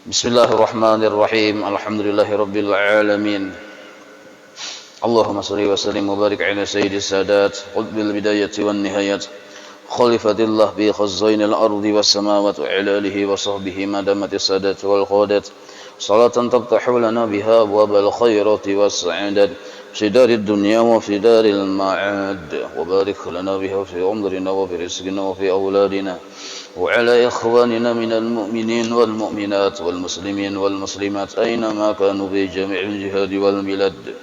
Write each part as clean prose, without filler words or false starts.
Bismillahirrahmanirrahim. Alhamdulillahirabbil alamin. Allahumma shalli wa sallim wa barik ala sayyidis sadat qutbil bidayati wan nihayat khalifatillah bi khazzainil ardi was samawati wa ala alihi wa sahbihi madamatis sadat wal qadat salatan taftahu lana biha abwabal khairati was sa'adat fi darid dunya wa fi daril ma'ad wa barik lana biha fi umrina wa fi rizqina wa fi auladina وعلى إخواننا من المؤمنين والمؤمنات والمسلمين والمسلمات أينما كانوا في جميع الجهاد والبلاد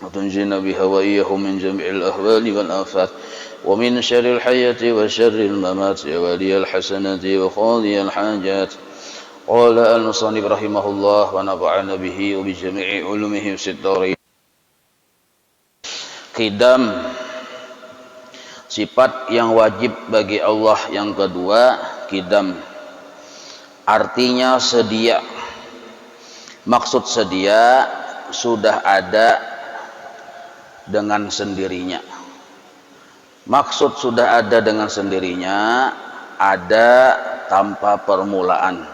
وتنجينا بها وإياهم من جميع الأهوال والآفات ومن شر الحياة وشر الممات ولي الحسنات وقاضي الحاجات قال المصنف رحمه الله ونفعنا به وبجميع علومه في الدارين. Qidam, sifat yang wajib bagi Allah. Yang kedua, qidam artinya sedia. Maksud sedia sudah ada dengan sendirinya. Maksud sudah ada dengan sendirinya, ada tanpa permulaan.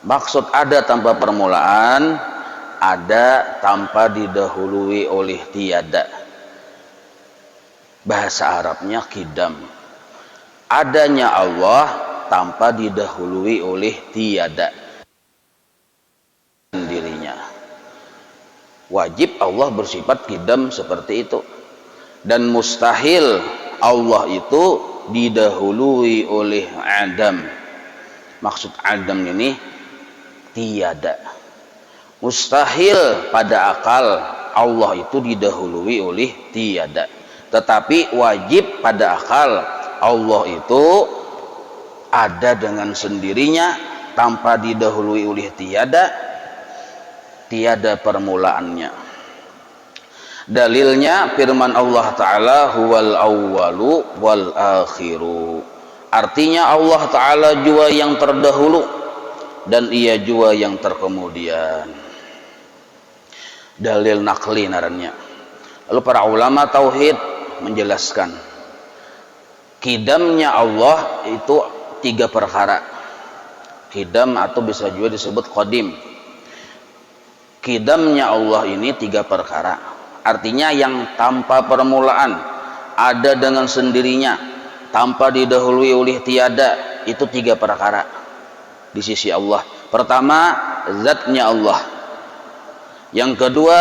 Maksud ada tanpa permulaan, ada tanpa didahului oleh tiada. Bahasa Arabnya qidam, adanya Allah tanpa didahului oleh tiada sendirinya. Wajib Allah bersifat qidam seperti itu, dan mustahil Allah itu didahului oleh adam. Maksud adam ini tiada. Mustahil pada akal Allah itu didahului oleh tiada. Tetapi wajib pada akal Allah itu ada dengan sendirinya tanpa didahului oleh tiada permulaannya. Dalilnya firman Allah Ta'ala, huwal awwalu wal akhiru. Artinya Allah Ta'ala jua yang terdahulu dan ia jua yang terkemudian. Dalil nakli narannya. Lalu para ulama tauhid menjelaskan qidamnya Allah itu 3 perkara. Qidam atau bisa juga disebut qadim. Qidamnya Allah ini 3 perkara. Artinya yang tanpa permulaan, ada dengan sendirinya, tanpa didahului oleh tiada. Itu 3 perkara di sisi Allah. Pertama, zatnya Allah. Yang kedua,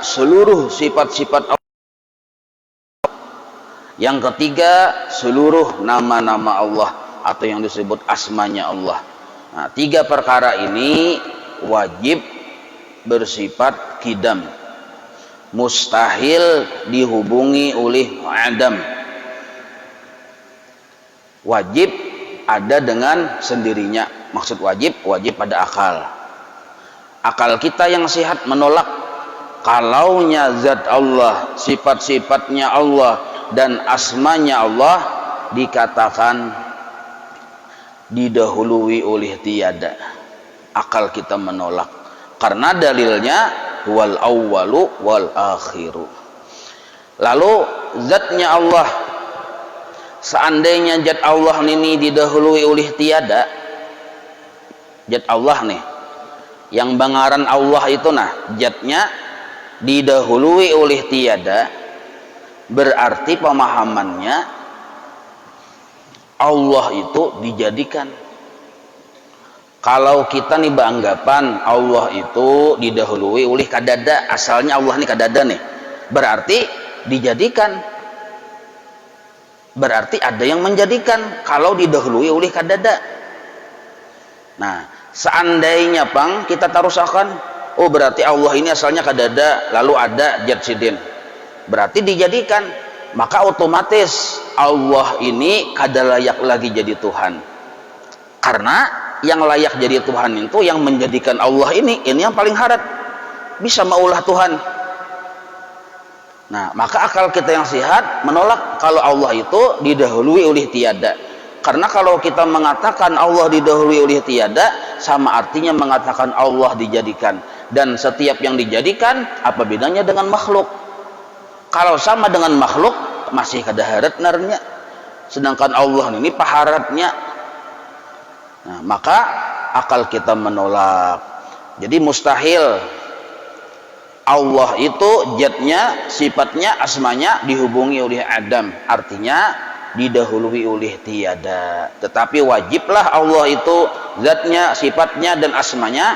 seluruh sifat-sifat Allah. Yang ketiga, seluruh nama-nama Allah atau yang disebut asmanya Allah. Nah, 3 perkara ini wajib bersifat qidam. Mustahil dihubungi oleh adam. Wajib ada dengan sendirinya. Maksud wajib pada akal. Akal kita yang sehat menolak kalaunya zat Allah, sifat-sifatnya Allah dan asmanya Allah dikatakan didahului oleh tiada. Akal kita menolak karena dalilnya wal awwalu wal akhiru. Lalu zatnya Allah, seandainya zat Allah ini didahului oleh tiada, zat Allah nih yang bangaran Allah itu, nah zatnya didahului oleh tiada, berarti pemahamannya Allah itu dijadikan. Kalau kita nih beranggapan Allah itu didahului oleh kadada, asalnya Allah nih kadada nih, berarti dijadikan. Berarti ada yang menjadikan kalau didahului oleh kadada. Nah, seandainya pang kita tarusakan, oh berarti Allah ini asalnya kadada, lalu ada zat sidin, berarti dijadikan, maka otomatis Allah ini kada layak lagi jadi Tuhan. Karena yang layak jadi Tuhan itu yang menjadikan Allah ini yang paling harat bisa maulah Tuhan. Nah, maka akal kita yang sehat menolak kalau Allah itu didahului oleh tiada. Karena kalau kita mengatakan Allah didahului oleh tiada, sama artinya mengatakan Allah dijadikan. Dan setiap yang dijadikan, apa bedanya dengan makhluk? Kalau sama dengan makhluk, masih kada harat narnya. Sedangkan Allah ini paharatnya. Nah, maka akal kita menolak. Jadi mustahil Allah itu zatnya, sifatnya, asmanya dihubungi oleh Adam, artinya didahului oleh tiada. Tetapi wajiblah Allah itu zatnya, sifatnya, dan asmanya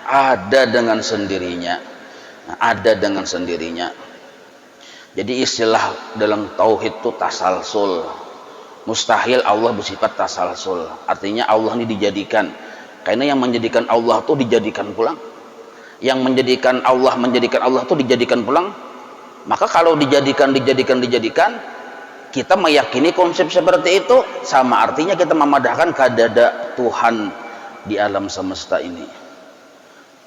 ada dengan sendirinya. Nah, ada dengan sendirinya. Jadi istilah dalam tauhid itu tasalsul. Mustahil Allah bersifat tasalsul, artinya Allah ini dijadikan. Karena yang menjadikan Allah itu dijadikan pulang. Yang menjadikan Allah itu dijadikan pulang. Maka kalau dijadikan, kita meyakini konsep seperti itu, sama artinya kita memadahkan keadaan Tuhan di alam semesta ini.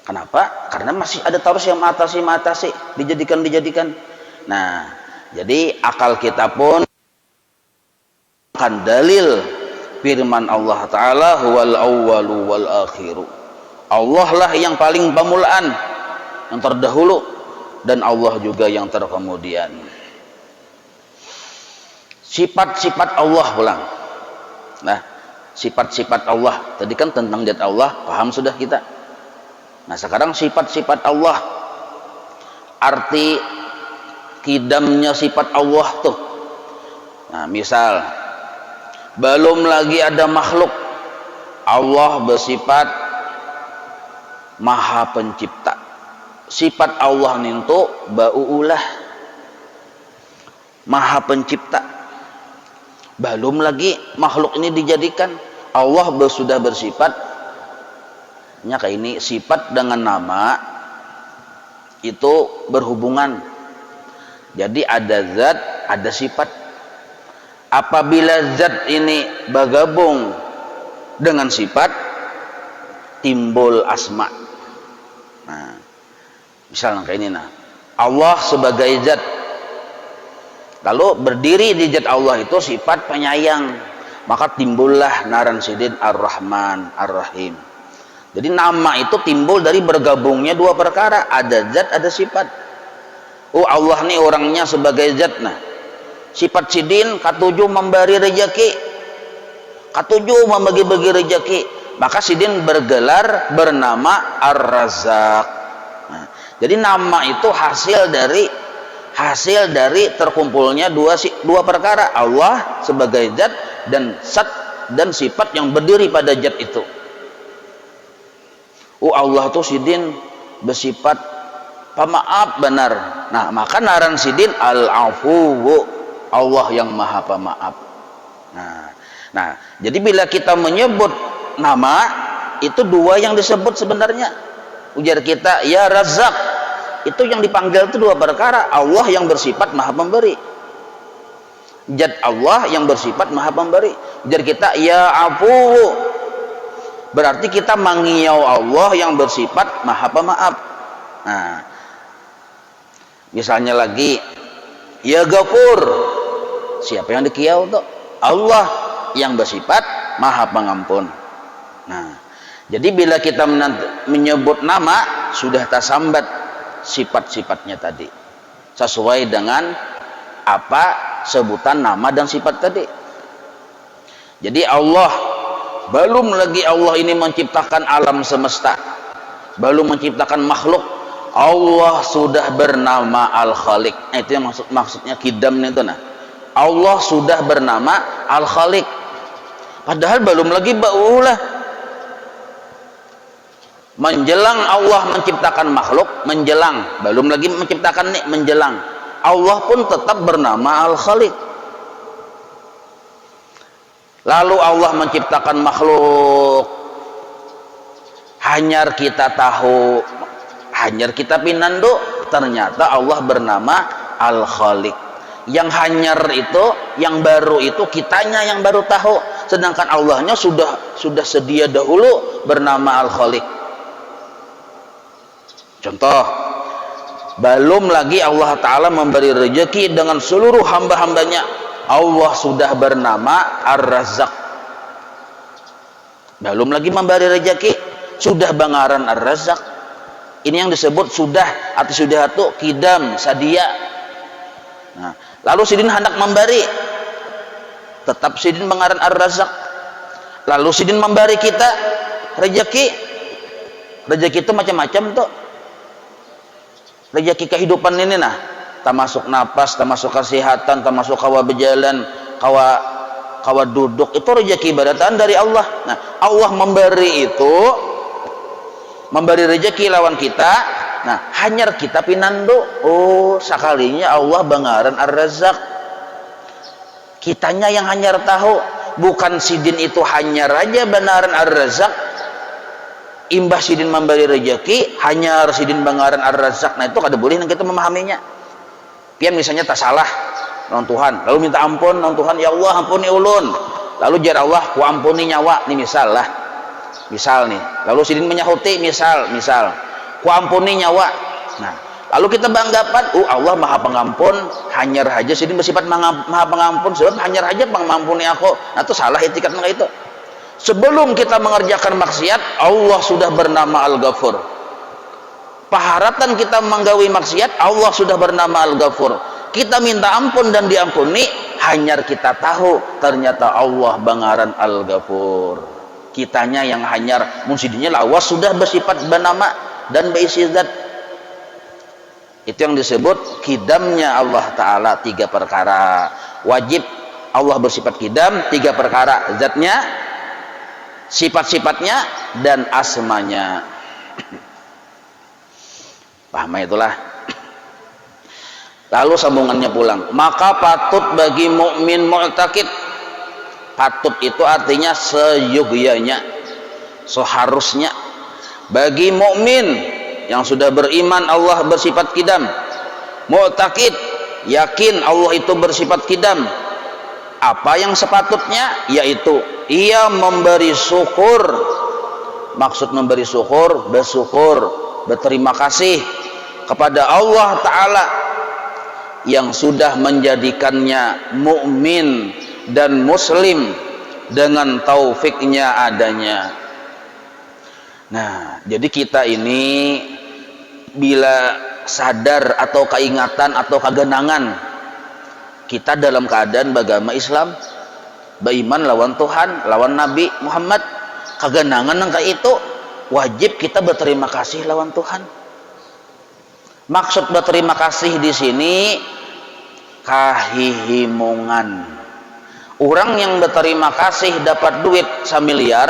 Kenapa? Karena masih ada terus yang mengatasi, dijadikan. Nah, jadi akal kita pun akan dalil firman Allah Ta'ala, huwal awwalu wal akhiru. Allah lah yang paling permulaan, yang terdahulu, dan Allah juga yang terkemudian. Sifat-sifat Allah pulang. Nah, sifat-sifat Allah tadi kan tentang zat Allah, paham sudah kita. Nah, sekarang sifat-sifat Allah, arti kidamnya sifat Allah tuh. Nah, misal belum lagi ada makhluk, Allah bersifat Maha Pencipta. Sifat Allah nintu ba'ulah, Maha Pencipta. Belum lagi makhluk ini dijadikan, Allah sudah bersifat. Kayak ini sifat dengan nama itu berhubungan. Jadi ada zat, ada sifat. Apabila zat ini bergabung dengan sifat, timbul asma. Nah, misalnya kayak ini, Allah sebagai zat, lalu berdiri di zat Allah itu sifat penyayang, maka timbullah Naran Sidin Ar-Rahman Ar-Rahim. Jadi nama itu timbul dari bergabungnya dua perkara, ada zat, ada sifat. Oh, Allah nih orangnya sebagai zat. Nah, sifat Sidin katujuh memberi rezeki, katujuh membagi-bagi rezeki, maka Sidin bergelar bernama Ar-Razzaq. Nah, jadi nama itu hasil dari terkumpulnya dua perkara, Allah sebagai zat dan sifat yang berdiri pada zat itu. Oh, Allah tuh Sidin bersifat pemaaf benar. Nah, maka Naran Sidin Al-Afuwu, Allah yang Maha Pemaaf. Nah, jadi bila kita menyebut nama itu dua yang disebut sebenarnya. Ujar kita ya Razzaq, itu yang dipanggil itu dua perkara, Allah yang bersifat Maha Pemberi, zat Allah yang bersifat Maha Pemberi. Ujar kita ya Afuwu, berarti kita mengiau Allah yang bersifat Maha Pemaaf. Nah, misalnya lagi ya Ghafur, siapa yang dikiau tuh? Allah yang bersifat Maha Pengampun. Nah, jadi bila kita menyebut nama, sudah tersambat sifat-sifatnya tadi sesuai dengan apa sebutan nama dan sifat tadi. Jadi Allah, belum lagi Allah ini menciptakan alam semesta, belum menciptakan makhluk, Allah sudah bernama Al-Khaliq. Itu yang maksudnya kidamnya itu. Nah, Allah sudah bernama Al-Khaliq, padahal belum lagi ba'ulah. Menjelang Allah menciptakan makhluk, menjelang, belum lagi menciptakan nih, menjelang, Allah pun tetap bernama Al-Khaliq. Lalu Allah menciptakan makhluk, hanyar kita tahu, hanyar kita pinando, ternyata Allah bernama Al-Khaliq. Yang hanyar itu, yang baru itu kitanya yang baru tahu, sedangkan Allahnya sudah sedia dahulu bernama Al-Khaliq. Contoh, belum lagi Allah Ta'ala memberi rezeki dengan seluruh hamba-hambanya, Allah sudah bernama Ar-Razzaq. Belum lagi memberi rezeki, sudah bangaran Ar-Razzaq. Ini yang disebut sudah atau sudah itu kidam sadia. Nah, lalu Sidin hendak memberi, tetap Sidin bangaran Ar-Razzaq. Lalu Sidin memberi kita, Rezeki itu macam-macam tuh. Rezeki kehidupan ini nah, termasuk napas, termasuk kesehatan, termasuk kawa berjalan, kawa duduk, itu rezeki ibadatan dari Allah. Nah, Allah memberi rezeki lawan kita. Nah, hanyar kita pinando. Oh, sekalinya Allah bangaran Ar-Razzaq. Kitanya yang hanyar tahu, bukan sidin itu hanyar aja banaran Ar-Razzaq. Imbah sidin memberi rezeki, hanyar sidin bangaran Ar-Razzaq. Nah, itu kada boleh kita memahaminya. Pian misalnya tak salah non Tuhan, lalu minta ampun non Tuhan, ya Allah ampuni ulun. Lalu jar Allah, ku ampuni nyawa. Ini misal nih. Lalu sidin menyahuti misal, ku ampuni nyawa. Nah, lalu kita beranggapan, Allah maha pengampun, hanyar aja sidin bersifat maha pengampun, sebab hanyar aja mengampuni aku. Nah, itu salah etikat itu. Sebelum kita mengerjakan maksiat, Allah sudah bernama Al-Ghafur. Paharatan kita menggawi maksiat, Allah sudah bernama Al-Ghafur. Kita minta ampun dan diampuni, hanyar kita tahu ternyata Allah bangaran Al-Ghafur. Kitanya yang hanyar, munsidinya lawas sudah bersifat bernama dan berisi zat. Itu yang disebut kidamnya Allah Ta'ala, 3 perkara. Wajib Allah bersifat kidam, 3 perkara. Zatnya, sifat-sifatnya, dan asmanya. Paham itulah. Lalu sambungannya pulang. Maka patut bagi mukmin mu'taqid. Patut itu artinya seyogyanya, seharusnya bagi mukmin yang sudah beriman Allah bersifat kidam, mu'taqid, yakin Allah itu bersifat kidam. Apa yang sepatutnya? Yaitu ia memberi syukur. Maksud memberi syukur, bersyukur, berterima kasih kepada Allah Ta'ala yang sudah menjadikannya mukmin dan muslim dengan taufiknya adanya. Nah, jadi kita ini bila sadar atau keingatan atau kegenangan kita dalam keadaan beragama Islam, beriman lawan Tuhan, lawan Nabi Muhammad, kegenangan nangka itu wajib kita berterima kasih lawan Tuhan. Maksud berterima kasih di sini kahihimungan. Orang yang berterima kasih dapat duit 1 miliar,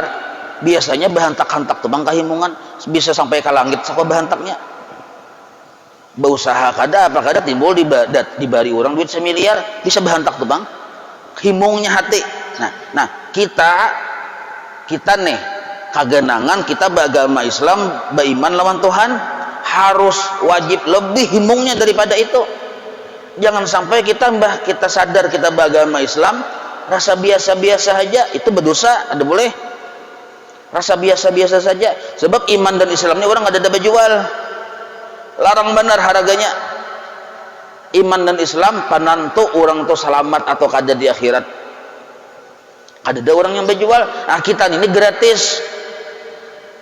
biasanya berhantak-hantak tuh bang kahimungan, bisa sampai ke langit sampai berhantaknya. Berusaha kada timbul dibari orang duit 1 miliar, bisa berhantak tuh bang, himungnya hati. Nah kita nih kagenangan kita beragama Islam, beriman lawan Tuhan, harus wajib lebih himungnya daripada itu. Jangan sampai kita sadar kita beragama Islam, rasa biasa-biasa saja, itu berdosa. Ada boleh rasa biasa-biasa saja, sebab iman dan Islam ini orang ada jual, larang benar harganya. Iman dan Islam panantu orang tuh selamat atau kada di akhirat. Ada orang yang berjual. Nah, kita ini gratis.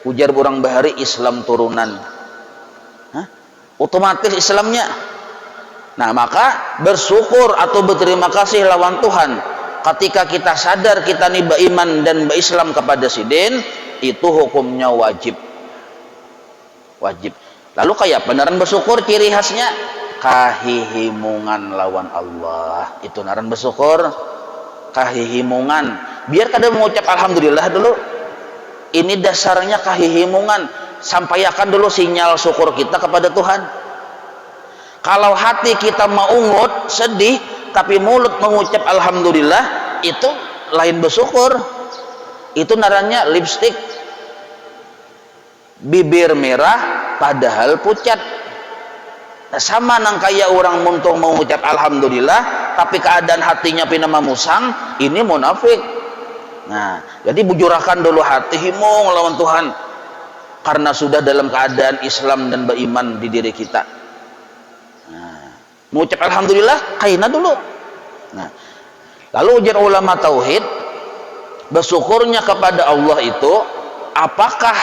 Ujar orang bahari Islam turunan. Otomatis Islamnya. Nah, maka bersyukur atau berterima kasih lawan Tuhan ketika kita sadar kita ini beriman dan berislam kepada sidin, itu hukumnya wajib. Lalu kayak beneran bersyukur, ciri khasnya kahihimungan lawan Allah. Itu naran bersyukur, kahihimungan. Biar kada mengucap alhamdulillah dulu. Ini dasarnya kahihimungan. Sampaikan dulu sinyal syukur kita kepada Tuhan. Kalau hati kita maungut, sedih, tapi mulut mengucap alhamdulillah, itu lain bersyukur. Itu narannya lipstick, bibir merah padahal pucat. Nah, sama nang kayak orang muntung mengucap alhamdulillah tapi keadaan hatinya pinama musang, ini munafik. Nah, jadi bujurakan dulu hati himung lawan Tuhan karena sudah dalam keadaan Islam dan beriman di diri kita. Nah, mengucap alhamdulillah kaina dulu. Nah, lalu ujar ulama tauhid, bersyukurnya kepada Allah itu apakah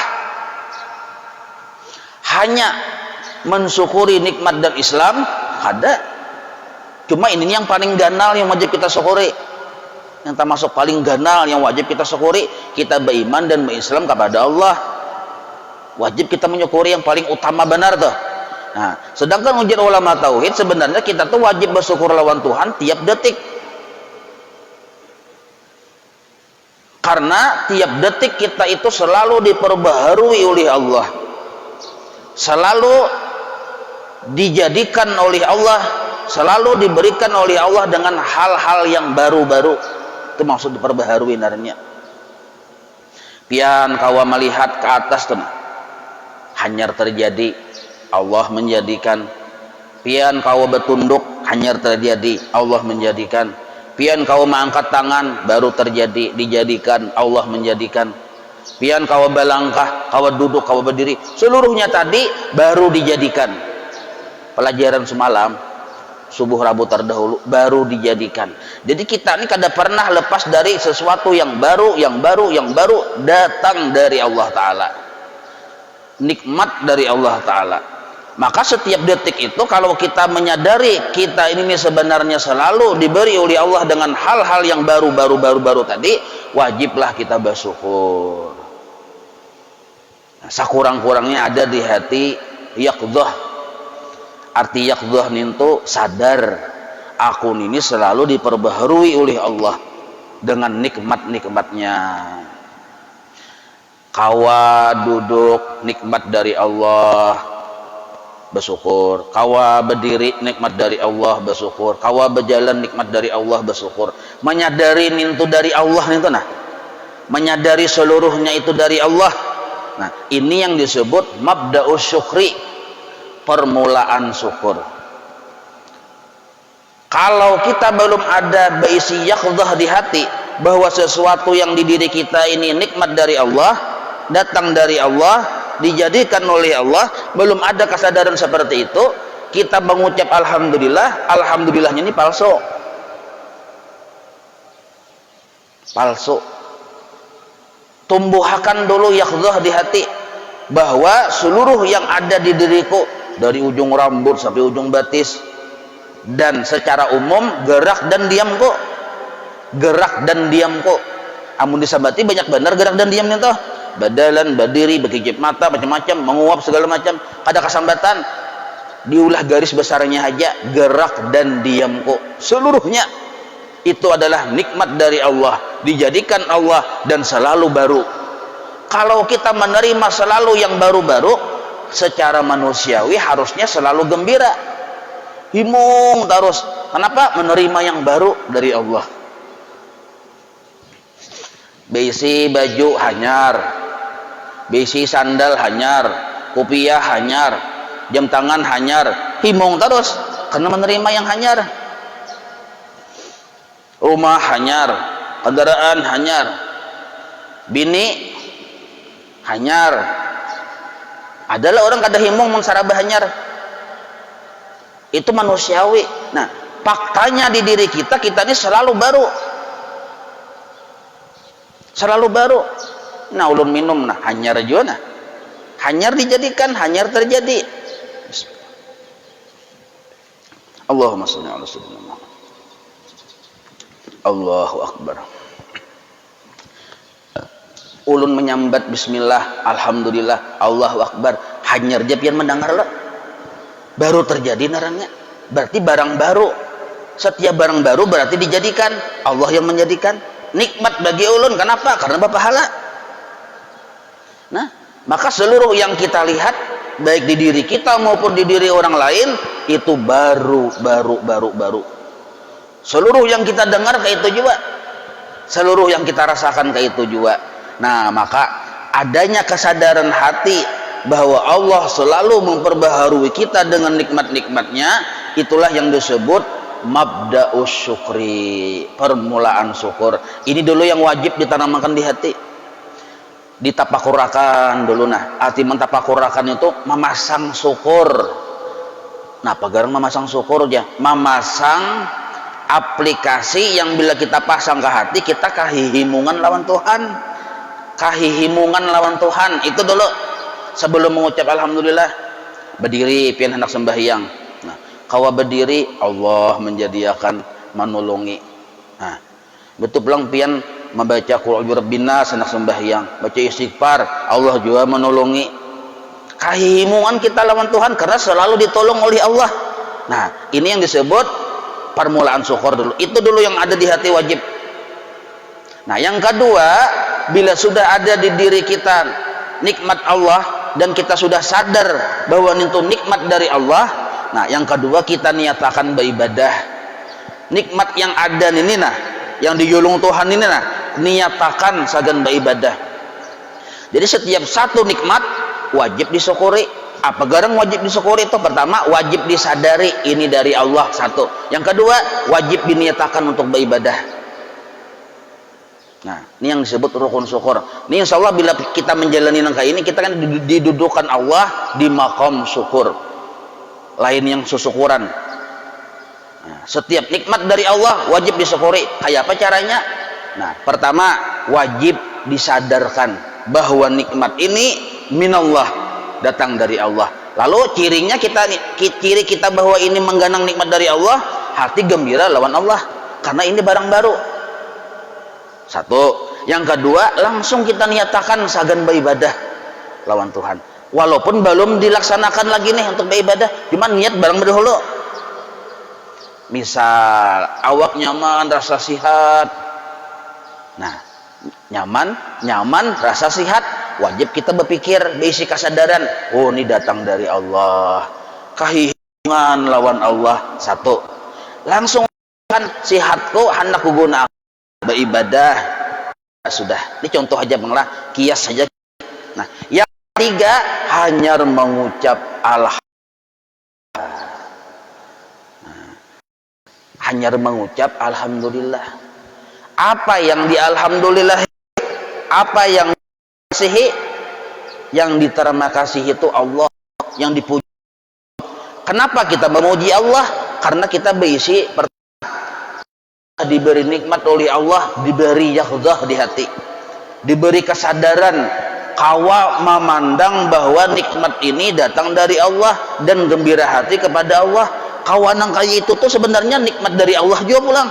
hanya mensyukuri nikmat dan Islam? Ada. Cuma ini yang paling ganal yang wajib kita syukuri. yang termasuk paling ganal yang wajib kita syukuri, kita beriman dan berislam kepada Allah. Wajib kita menyukuri yang paling utama benar tuh. Nah, sedangkan ujian ulama tauhid sebenarnya kita tuh wajib bersyukur lawan Tuhan tiap detik. Karena tiap detik kita itu selalu diperbaharui oleh Allah. Selalu dijadikan oleh Allah, selalu diberikan oleh Allah dengan hal-hal yang baru-baru. Itu maksud diperbaharui narnya. Pian kawa melihat ke atas tuh, hanyar terjadi, Allah menjadikan. Pian kawa bertunduk, hanyar terjadi, Allah menjadikan. Pian kawa mengangkat tangan, baru terjadi, dijadikan, Allah menjadikan. Pian kawa balangkah, kawa duduk, kawa berdiri, seluruhnya tadi baru dijadikan. Pelajaran semalam subuh Rabu terdahulu baru dijadikan. Jadi kita ini kada pernah lepas dari sesuatu yang baru datang dari Allah Ta'ala, nikmat dari Allah Ta'ala. Maka setiap detik itu kalau kita menyadari kita ini sebenarnya selalu diberi oleh Allah dengan hal-hal yang baru tadi, wajiblah kita bersyukur. Nah, sakurang-kurangnya ada di hati yaqdhah. Arti yaqdhah itu sadar, aku ini selalu diperbaharui oleh Allah dengan nikmat-nikmatnya. Kawa duduk, nikmat dari Allah, bersyukur. Kawa berdiri, nikmat dari Allah, bersyukur. Kawa berjalan, nikmat dari Allah, bersyukur. Menyadari itu dari Allah itu, nah, menyadari seluruhnya itu dari Allah. Nah, ini yang disebut mabda'us syukri, permulaan syukur. Kalau kita belum ada berisi yaqdhah di hati bahwa sesuatu yang di diri kita ini nikmat dari Allah, datang dari Allah, dijadikan oleh Allah, belum ada kesadaran seperti itu, kita mengucap alhamdulillah, alhamdulillahnya ini palsu. Tumbuhkan dulu yaqdhah di hati bahwa seluruh yang ada di diriku, dari ujung rambut sampai ujung batis, dan secara umum gerak dan diamku, amun disabati banyak benar gerak dan diamnya tuh, badalan, berdiri, berkijip mata, macam-macam, menguap segala macam, ada kesambatan, diulah garis besarnya aja, gerak dan diamku, seluruhnya itu adalah nikmat dari Allah, dijadikan Allah dan selalu baru. Kalau kita menerima selalu yang baru-baru, secara manusiawi harusnya selalu gembira, himung terus. Kenapa? Menerima yang baru dari Allah. Besi baju hanyar, besi sandal hanyar, kopiah hanyar, jam tangan hanyar, himung terus karena menerima yang hanyar. Rumah hanyar, kendaraan hanyar, bini hanyar. Adalah orang kada himung mensarabah hanyar, itu manusiawi. Nah, faktanya di diri kita ini selalu baru. Nah, ulun minum nah hanyar juga, nah hanyar dijadikan, hanyar terjadi. Allahumma sholli ala sayyidina Muhammad. Allahu akbar. Ulun menyambat bismillah, alhamdulillah, Allahu akbar, hanyar japian mendengar lah, baru terjadi narangnya. Berarti barang baru. Setiap barang baru berarti dijadikan, Allah yang menjadikan. Nikmat bagi ulun, kenapa? Karena berpahala. Nah, maka seluruh yang kita lihat baik di diri kita maupun di diri orang lain itu baru. Seluruh yang kita dengar kayak itu juga, seluruh yang kita rasakan kayak itu juga. Nah, maka adanya kesadaran hati bahwa Allah selalu memperbaharui kita dengan nikmat-nikmatnya, itulah yang disebut mabda'us syukri, permulaan syukur. Ini dulu yang wajib ditanamkan di hati, ditapakurakan dulu. Nah, arti mentapakurakan itu memasang syukur. Nah, pagaran memasang syukur aja, memasang aplikasi yang bila kita pasang ke hati, kita kahihimungan lawan Tuhan. Itu dulu sebelum mengucap alhamdulillah. Berdiri pian hendak sembahyang, nah kawa berdiri, Allah menjadikan menolongi. Nah, betul pulang pian membaca qul a'udzu birabbin nas hendak sembahyang, baca istighfar, Allah juga menolongi. Kahimungan kita lawan Tuhan karena selalu ditolong oleh Allah. Nah, ini yang disebut permulaan syukur dulu. Itu dulu yang ada di hati wajib. Nah, yang kedua, bila sudah ada di diri kita nikmat Allah dan kita sudah sadar bahwa itu nikmat dari Allah, nah yang kedua kita niatakan beribadah. Nikmat yang ada ini nah, yang dijulung Tuhan ini nah, niatakan sagan beribadah. Jadi setiap satu nikmat wajib disyukuri. Apa garang wajib disyukuri itu? Pertama, wajib disadari ini dari Allah, satu. Yang kedua, wajib diniatakan untuk beribadah. Nah, ini yang disebut rukun syukur. Ini insya Allah bila kita menjalani langkah ini, kita kan didudukan Allah di maqam syukur. Lain yang syukuran. Nah, setiap nikmat dari Allah wajib disyukuri. Kayak apa caranya? Nah, pertama, wajib disadarkan bahwa nikmat ini minallah, datang dari Allah. Lalu ciri kita bahwa ini mengganang nikmat dari Allah, hati gembira lawan Allah karena ini barang baru. Satu. Yang kedua, langsung kita niatakan sagan beribadah lawan Tuhan. Walaupun belum dilaksanakan lagi nih untuk beribadah, cuma niat barang dahulu. Misal awak nyaman, rasa sihat. Nah, nyaman, rasa sihat, wajib kita berpikir, berisi kesadaran, oh ini datang dari Allah. Kahimungan lawan Allah, satu. Langsung kan sihatku hendak kugunakan beribadah. Sudah, ini contoh aja Bang lah, kias saja. Nah, yang ketiga, hanya mengucap hanya mengucap alhamdulillah. Apa yang dialhamdulillah, apa yang dikasihi, yang diterima kasih itu Allah, yang dipuji. Kenapa kita memuji Allah? Karena kita berisi diberi nikmat oleh Allah, diberi yakhdah di hati, diberi kesadaran, kawa memandang bahwa nikmat ini datang dari Allah dan gembira hati kepada Allah. Kawanang kaya itu tuh sebenarnya nikmat dari Allah juga pulang.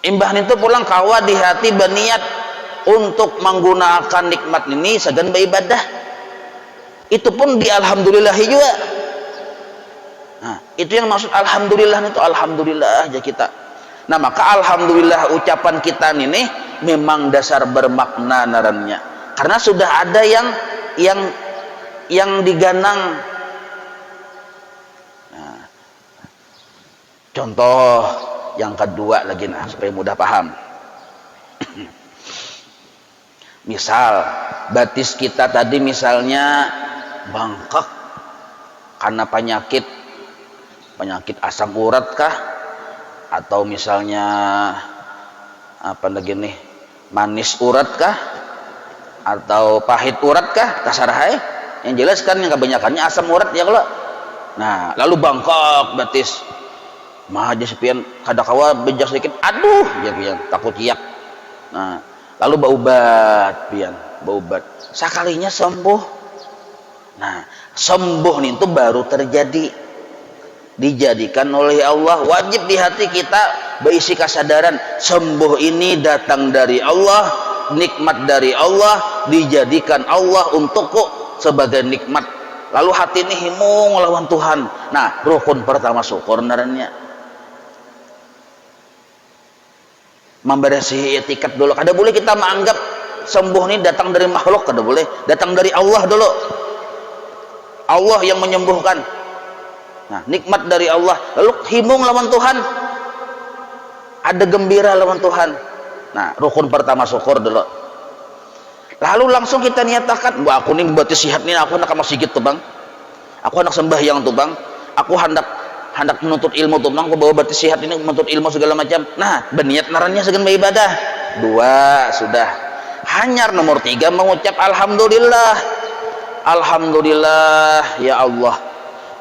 Imbah itu pulang kawa di hati berniat untuk menggunakan nikmat ini segan beribadah. Itu pun di alhamdulillahi juga. Nah, itu yang maksud alhamdulillah itu, alhamdulillah aja kita. Nah, maka alhamdulillah ucapan kita ini memang dasar bermakna narannya. Karena sudah ada yang diganang. Nah, contoh yang kedua lagi nah supaya mudah paham. Misal batis kita tadi misalnya bangkak karena penyakit asam urat kah, atau misalnya apa lagi nih, manis urat kah, atau pahit urat kah, tasarahai. Yang jelas kan yang kebanyakannya asam urat ya kalau. Nah, lalu bangkok batis mah aja sepian kadakawa bejak sedikit, aduh ya pian takut yak. Nah, lalu baubat pian, baubat sakalinya sembuh. Nah, sembuh nih itu baru terjadi, dijadikan oleh Allah. Wajib di hati kita berisi kesadaran sembuh ini datang dari Allah, nikmat dari Allah, dijadikan Allah untukku sebagai nikmat. Lalu hati ini himung lawan Tuhan. Nah, rukun pertama syukur narannya memberesi etikat dulu. Kada boleh kita menganggap sembuh ini datang dari makhluk, kada boleh. Datang dari Allah dulu. Allah yang menyembuhkan. Nah, nikmat dari Allah. Lalu himung lawan Tuhan, ada gembira lawan Tuhan. Nah, rukun pertama syukur dulu. Lalu langsung kita niatakan, wah aku nih berarti sihat nih, aku hendak masih gitu bang, aku hendak sembahyang tuh bang, aku hendak menuntut ilmu tuh bang, aku bawa berarti sihat ini menuntut ilmu segala macam. Nah, berniat narannya segan beribadah. Dua sudah. Hanyar nomor tiga mengucap alhamdulillah. Alhamdulillah ya Allah,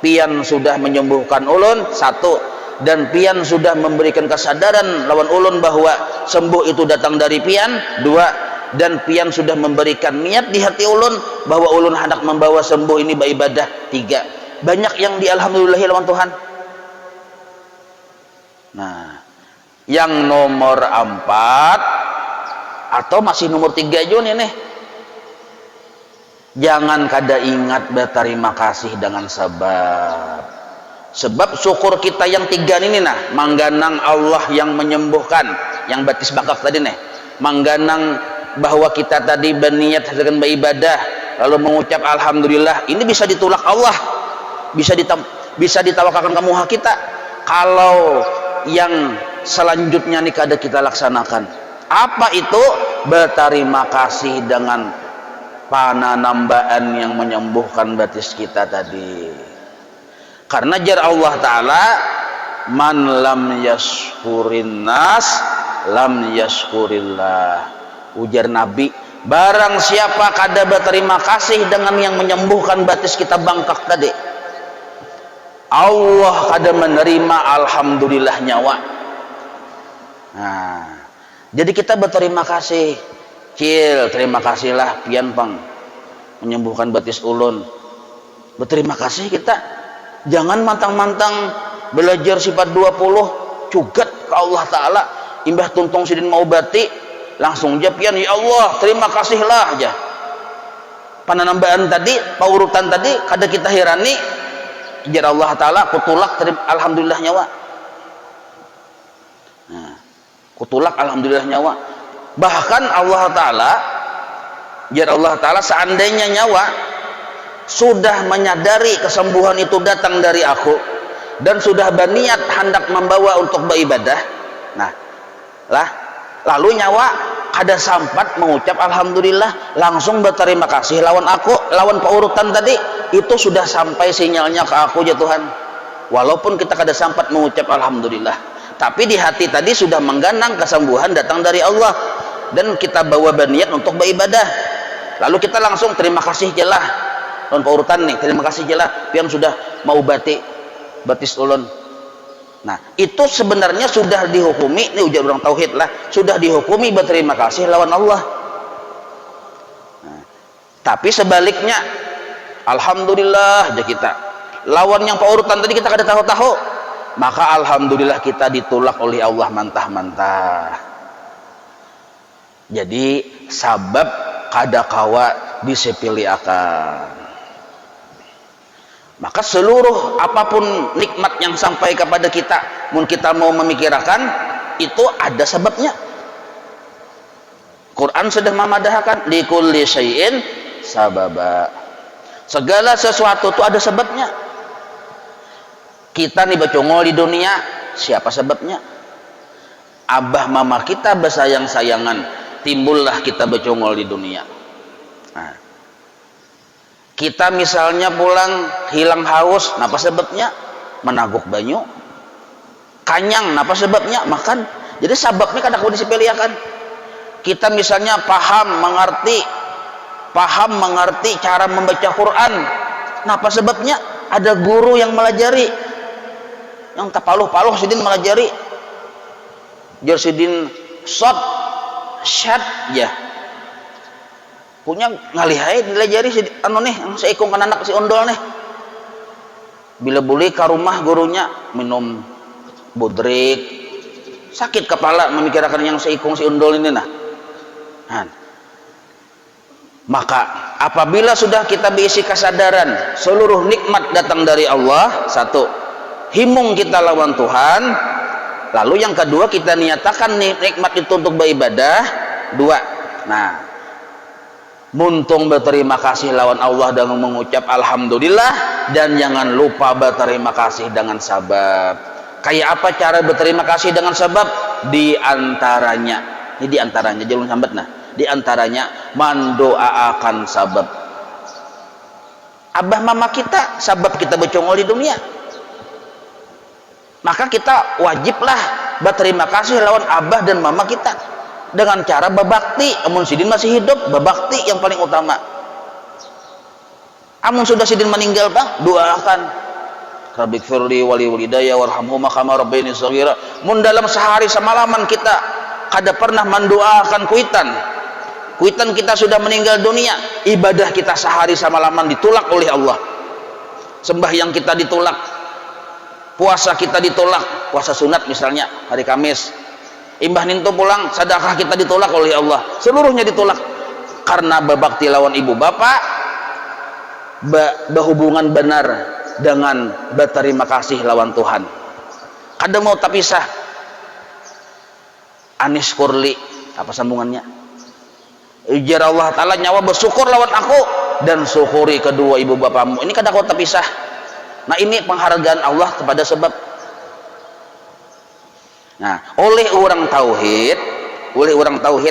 pian sudah menyembuhkan ulun, satu, dan pian sudah memberikan kesadaran lawan ulun bahwa sembuh itu datang dari pian, dua, dan pian sudah memberikan niat di hati ulun bahwa ulun hendak membawa sembuh ini beribadah, tiga. Banyak yang dialhamdulillahi lawan Tuhan. Nah, Yang nomor 4 atau masih nomor 3 juga nih. Jangan kada ingat berterima kasih dengan sebab syukur kita yang 3 ini nah, mangganang Allah yang menyembuhkan, yang batis bakak tadi nih, mangganang bahwa kita tadi berniat dengan beribadah lalu mengucap alhamdulillah, ini bisa ditolak Allah, bisa ditawakalkan ke muha kita. Kalau yang selanjutnya nih kada kita laksanakan, apa itu? Berterima kasih dengan pananambaan yang menyembuhkan batis kita tadi. Karena jar Allah Ta'ala, man lam yashkurin nas lam yashkurillah. Ujar Nabi, barang siapa kada berterima kasih dengan yang menyembuhkan batis kita bangkak tadi, Allah kada menerima alhamdulillah nyawa. Nah, jadi kita berterima kasih. Terima kasihlah pian pang menyembuhkan batis ulun. Berterima kasih kita. Jangan mantang-mantang belajar sifat 20 cugat ke Allah Ta'ala, imbah tuntung sidin mau bati langsung japian, ya Allah terima kasihlah aja. Pananambaan tadi, paurutan tadi kada kita hirani, jar Allah Ta'ala kutulak alhamdulillah nyawa. Nah, kutulak alhamdulillah nyawa. Bahkan Allah Ta'ala, jar Allah Ta'ala, seandainya nyawa sudah menyadari kesembuhan itu datang dari aku dan sudah berniat hendak membawa untuk beribadah, nah lalu nyawa kada sampat mengucap alhamdulillah, langsung berterima kasih lawan aku, lawan paurutan tadi, itu sudah sampai sinyalnya ke aku ya Tuhan. Walaupun kita kada sampat mengucap alhamdulillah, tapi di hati tadi sudah mengganang kesembuhan datang dari Allah dan kita bawa berniat untuk beribadah, lalu kita langsung terima kasih jelah lawan paurutan nih, terima kasih jelah pian sudah mau batis ulun. Nah, itu sebenarnya sudah dihukumi, ini ujar orang tauhid lah, sudah dihukumi berterima kasih lawan Allah. Nah, tapi sebaliknya, alhamdulillah aja kita lawan yang paurutan tadi kita kada tahu-tahu, maka alhamdulillah kita ditolak oleh Allah mantah-mantah. Jadi sabab kada kawa disepeleakan. Maka seluruh apapun nikmat yang sampai kepada kita, mun kita mau memikirkan, itu ada sebabnya. Quran sudah memadahkan likulli syai'in sababa. Segala sesuatu itu ada sebabnya. Kita nih bacongol di dunia, siapa sebabnya? Abah mama kita bersayang-sayangan, timbullah kita bacongol di dunia. Nah, kita misalnya pulang hilang haus, napa sebabnya? Menaguk banyu. Kanyang, napa sebabnya? Makan. Jadi sebabnya kadang kadang disepeleakan. Kita misalnya paham mengerti cara membaca Quran, napa sebabnya? Ada guru yang melajari, yang tapaluh-paluh sidin melajari, jar sidin syat ya punya ngalihai dilajari si anu nih yang seikung kan anak si ondol nih, bila boleh ke rumah gurunya minum bodrik, sakit kepala memikirkan yang seikung si ondol ini nah. Maka apabila sudah kita berisi kesadaran seluruh nikmat datang dari Allah, satu, himung kita lawan Tuhan, lalu yang kedua kita niatakan nikmat itu untuk beribadah, dua, nah muntung berterima kasih lawan Allah dengan mengucap alhamdulillah, dan jangan lupa berterima kasih dengan sabab. Kayak apa cara berterima kasih dengan sabab? Di antaranya, ini di antaranya jangan sambat nah, di antaranya mendoakan sabab. Abah mama kita sabab kita bercongol di dunia, maka kita wajiblah berterima kasih lawan abah dan mama kita dengan cara berbakti. Amun sidin masih hidup, berbakti yang paling utama. Amun sudah sidin meninggal bang, doakan Rabbighfirli wali walidayya warhamhuma kama rabbayani shaghira. Mun dalam sehari semalaman kita kada pernah mendoakan kuitan kita sudah meninggal dunia, ibadah kita sehari semalaman ditolak oleh Allah. Sembahyang kita ditolak, puasa kita ditolak, puasa sunat misalnya hari Kamis Imbah nintu pulang, sedekah kita ditolak oleh Allah, seluruhnya ditolak karena babakti lawan ibu bapak, berhubungan benar dengan berterima kasih lawan Tuhan. Kadang mau tapisah. Anis kurli, apa sambungannya? Ujar Allah Ta'ala, nyawa bersyukur lawan aku dan syukuri kedua ibu bapamu. Ini kadang kau terpisah. Nah, ini penghargaan Allah kepada sebab. Nah, oleh orang tauhid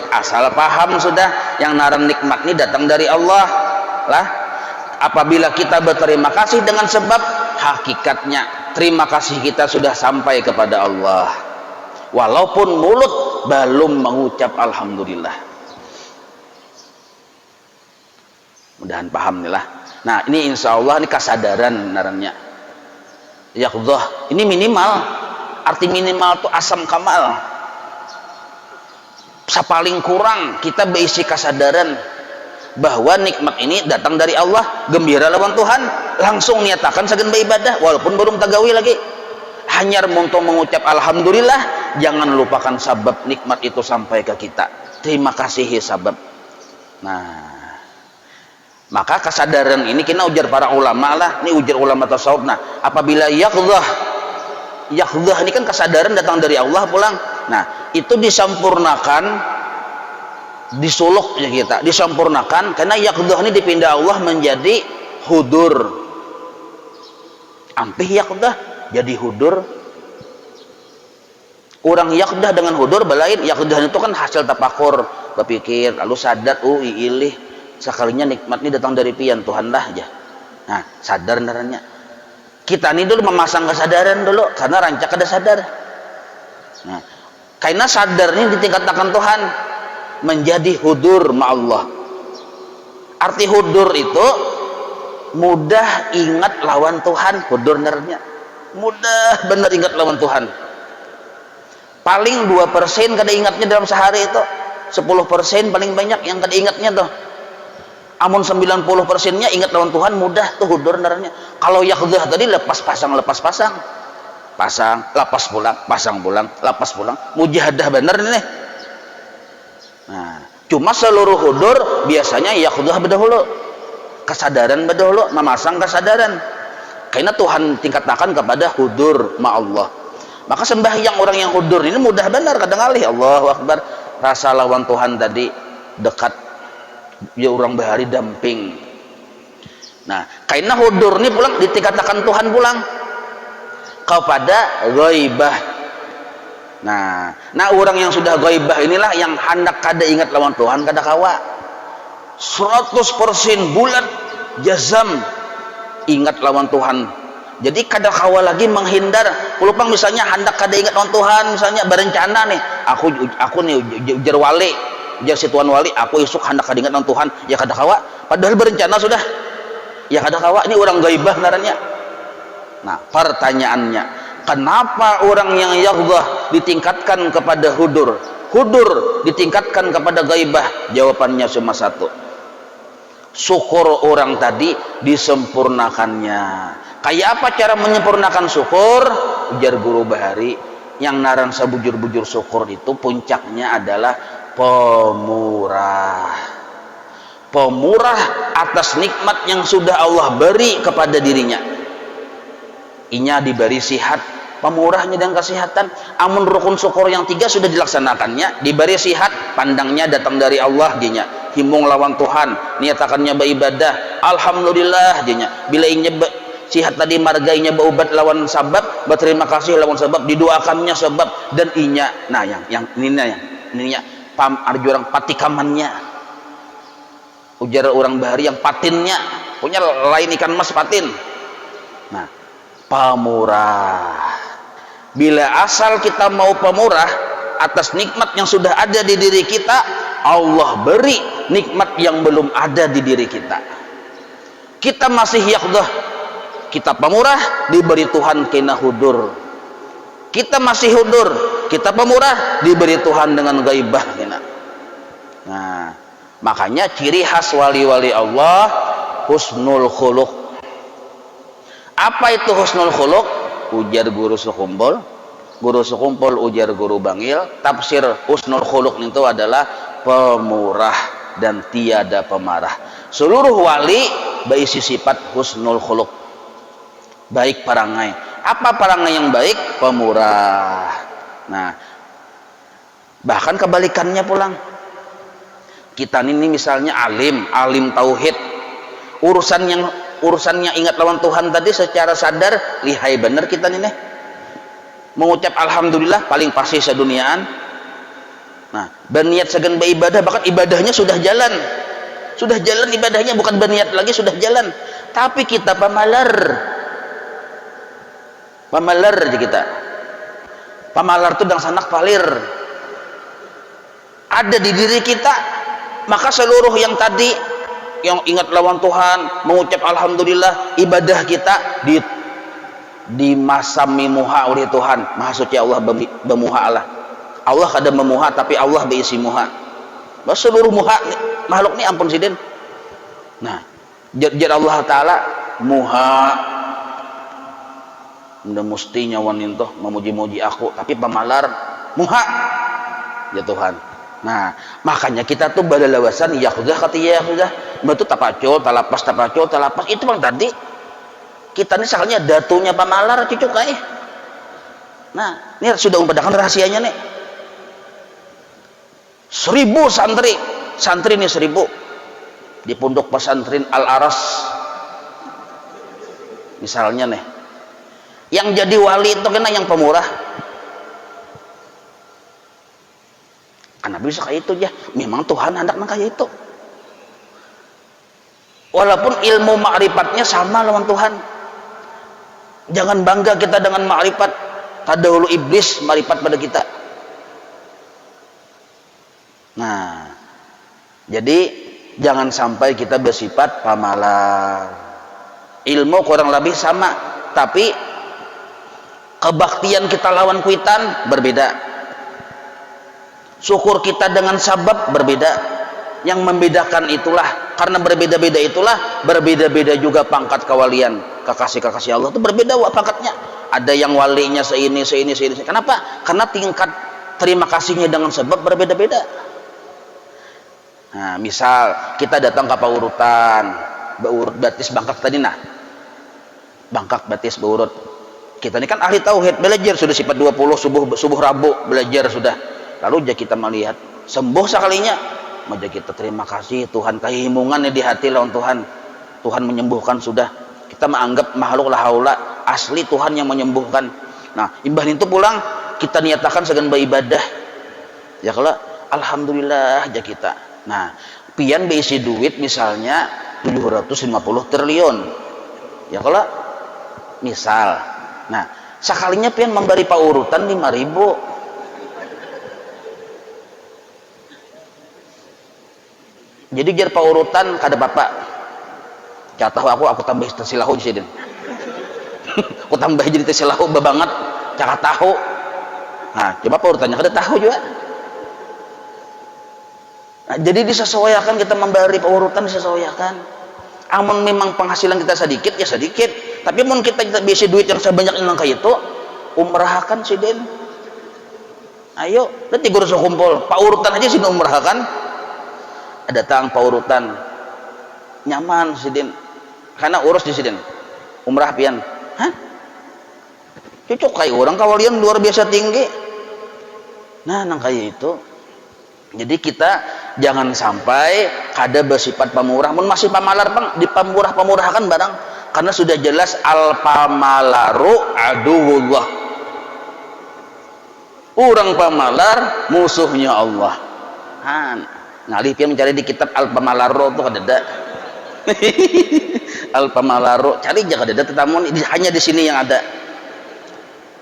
asal paham sudah yang naran nikmat ini datang dari Allah lah. Apabila kita berterima kasih dengan sebab, hakikatnya terima kasih kita sudah sampai kepada Allah, walaupun mulut belum mengucap alhamdulillah. Mudahan paham nih lah. Nah, ini insya Allah ini kesadaran narannya yaqdzah. Ini minimal, arti minimal tuh asam kamal. Paling kurang kita berisi kesadaran bahwa nikmat ini datang dari Allah, gembira lawan Tuhan, langsung niatakan sagan beribadah walaupun belum tagawi lagi. Hanya untuk mengucap alhamdulillah, jangan lupakan sabab nikmat itu sampai ke kita. Terima kasih sabab. Nah, maka kesadaran ini kita ujar para ulama lah, ini ujar ulama tasawuf. Nah, apabila yaqdzah ini kan kesadaran datang dari Allah pulang. Nah, itu disampurnakan, disuluk ya kita, disampurnakan karena yaqdzah ini dipindah Allah menjadi hudur. Ampih yaqdzah jadi hudur. Orang yaqdzah dengan hudur belain. Yaqdzah itu kan hasil tapakur, berpikir lalu sadar, ilih sekalinya nikmat ini datang dari pian Tuhan lah aja. Nah, sadar narannya. Kita ini dulu memasang kesadaran dulu karena rancak ada sadar. Nah, karena sadar ini ditingkatkan Tuhan menjadi hudur ma Allah. Arti hudur itu mudah ingat lawan Tuhan. Hudur nernya mudah bener ingat lawan Tuhan. Paling 2% kada ingatnya dalam sehari itu, 10% paling banyak yang kada ingatnya tuh. Amun 90%-nya ingat lawan Tuhan mudah tuh hudur nernya. Kalau yaqdzah tadi lepas pasang, pasang, lepas pulang, pasang pulang, lepas pulang, mujahadah bener nih. Nah, cuma seluruh hudur biasanya yaqdzah berdahulu, kesadaran berdahulu, memasang kesadaran. Karena Tuhan tingkatkan kepada hudur ma Allah. Maka sembahyang orang yang hudur ini mudah benar kadang alih. Allahu Akbar, rasa lawan Tuhan tadi dekat, ya orang bahari damping. Nah, karena hudur ini pulang ditingkatkan Tuhan pulang kepada ghaibah. Nah orang yang sudah ghaibah inilah yang hendak kada ingat lawan Tuhan kada kawa 100% bulat jazam ingat lawan Tuhan. Jadi kada kawa lagi menghindar. Pelupang misalnya hendak kada ingat lawan Tuhan, misalnya berencana nih, aku nih ujar wali, ujar si tuan wali, aku esok hendak kada ingat lawan Tuhan, ya kada kawa. Padahal berencana sudah, ya kada kawa. Ini orang ghaibah narannya. Nah, pertanyaannya, kenapa orang yang yaqdzah ditingkatkan kepada hudur, hudur ditingkatkan kepada ghaibah? Jawabannya cuma satu, syukur orang tadi disempurnakannya. Kayak apa cara menyempurnakan syukur? Ujar guru bahari, yang naran sebujur-bujur syukur itu puncaknya adalah pemurah. Pemurah atas nikmat yang sudah Allah beri kepada dirinya. Inya diberi sihat, pemurahnya dan kesehatan. Amun rukun syukur yang 3 sudah dilaksanakannya, diberi sihat, pandangnya datang dari Allah dinya, himbung lawan Tuhan, niatakannya beribadah, alhamdulillah dinya. Bila inya sihat tadi margainya berobat lawan sabab, berterima kasih lawan sebab, didoakannya sebab, dan inya, nah yang ininya arju orang patikamannya, ujar orang bahari yang patinnya, punya lain ikan mas patin. Nah, pemurah. Bila asal kita mau pemurah atas nikmat yang sudah ada di diri kita, Allah beri nikmat yang belum ada di diri kita. Kita masih yaqdzah, kita pemurah, diberi Tuhan kena hudur. Kita masih hudur, kita pemurah, diberi Tuhan dengan ghaibah kena. Nah, makanya ciri khas wali-wali Allah husnul khuluq. Apa itu husnul khuluq? Ujar guru Sukumbul, Guru sekumpul ujar guru bangil, tafsir husnul khuluq itu adalah pemurah dan tiada pemarah. Seluruh wali berisi sifat husnul khuluq, baik perangai. Apa perangai yang baik? Pemurah. Nah, bahkan kebalikannya pulang. Kita ini misalnya alim tauhid, urusannya ingat lawan Tuhan tadi secara sadar, lihai bener kita ini. Mengucap alhamdulillah paling pasti seduniaan. Nah, berniat segan beribadah, bahkan ibadahnya sudah jalan ibadahnya, bukan berniat lagi, sudah jalan. Tapi kita pamalar aja kita. Pamalar itu dang sanak palir ada di diri kita. Maka seluruh yang tadi, yang ingat lawan Tuhan, mengucap alhamdulillah, ibadah kita di masami muha oleh Tuhan. Maha suci Allah bemuha Allah kada memuha, tapi Allah berisi muha. Seluruh muha makhluk ini ampun sidin. Nah, jar Allah Ta'ala muha, udah mestinya wanintoh memuji-muji aku, tapi pamalar muha ya Tuhan. Nah, makanya kita tuh badalawasan yakhuzah katanya yakhuzah, betul tapacul talapas itu bang tadi. Kita ini soalnya datunya pamalar cucuk kayak. Nah, ini sudah umpadakan rahasianya nih. 1000 santri ini 1000 di pondok pesantren Al Aras misalnya nih. Yang jadi wali itu kena yang pemurah. Kenapa bisa kayak itu ya? Memang Tuhan hendak kayak itu. Walaupun ilmu ma'rifatnya sama lawan Tuhan. Jangan bangga kita dengan ma'rifat. Tadahulu iblis ma'rifat pada kita. Nah, jadi jangan sampai kita bersifat pamalar. Ilmu kurang lebih sama, tapi kebaktian kita lawan kuitan berbeda. Syukur kita dengan sabab berbeda. Yang membedakan itulah, karena berbeda-beda itulah berbeda-beda juga pangkat kewalian. Kekasih-kekasih Allah itu berbeda pangkatnya. Ada yang walinya seini. Kenapa? Karena tingkat terima kasihnya dengan sebab berbeda-beda. Nah, misal kita datang ke paurutan, beurut batis bangkak tadi nah. Bangkak batis beurut. Kita ini kan ahli tauhid, belajar sudah sifat 20 subuh Rabu belajar sudah. Lalu kita melihat sembuh sekalinya, maka kita terima kasih Tuhan, kehimungan di hati lawan Tuhan. Tuhan menyembuhkan sudah. Kita menganggap makhluk la haula, asli Tuhan yang menyembuhkan. Nah, imbah itu pulang kita niatakan segan beribadah. Ya kalau alhamdulillah aja kita. Nah, pian berisi duit misalnya 750 triliun. Ya kalau misal. Nah, sekalinya pian memberi paurutan 5.000. Jadi jar paurutan kada bapak. Catah aku tambah tesilahu di sini. Aku tambah jadi tesilahu babanget, cakap tahu. Nah, coba paurutannya kada tahu juga. Nah, jadi disesuaikan kita memberi paurutan disesuaikan. Amun memang penghasilan kita sedikit ya sedikit, tapi mun kita bisa duit yang sebanyak yang kayak itu, umrahkan sidin. Ayo, nanti guru kumpul, paurutan aja sih umrahkan. Datang paurutan nyaman sidin karena urus di sidin umrah pian cocok kayak orang kawalian luar biasa tinggi. Nah nang kayak itu, jadi kita jangan sampai kada bersifat pemurah. Mun masih pamalar bang di pemurahkan barang, karena sudah jelas al pamalaru aduwullah, orang pamalar musuhnya Allah. Ngalih dia mencari di kitab Al-Pamalaro tuh ada. Al-Pamalaro, cari jangan ada tetamun hanya di sini yang ada.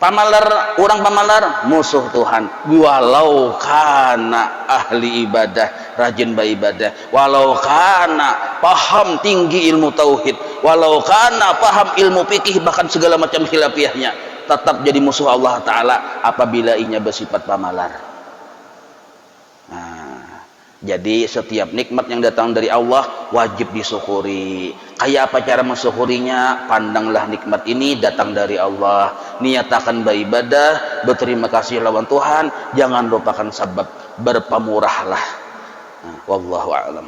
Pamalar, orang pamalar musuh Tuhan. Walau kana ahli ibadah, rajin beribadah. Walau kana paham tinggi ilmu tauhid. Walau kana paham ilmu fikih, bahkan segala macam khilafiahnya, tetap jadi musuh Allah Ta'ala apabila inya bersifat pamalar. Nah, Jadi setiap nikmat yang datang dari Allah wajib disyukuri. Kayak apa cara mensyukurinya? Pandanglah nikmat ini datang dari Allah, niatakan beribadah, berterima kasih lawan Tuhan, jangan lupakan sabab, berpemurahlah. Wallahu a'lam.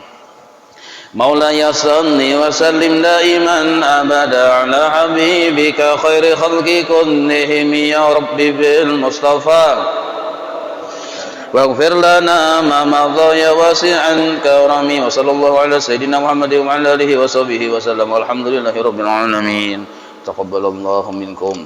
Maulaya salli wa sallim daiman abada ala habibika khairi khalqi kullihim ya rabbi bil mustafa waghfir lana ma madha ya wasi'an karami wa sallallahu ala sayyidina Muhammad wa ala alihi wa sahbihi wa sallam walhamdulillahi rabbil alamin taqabbalallahu minkum.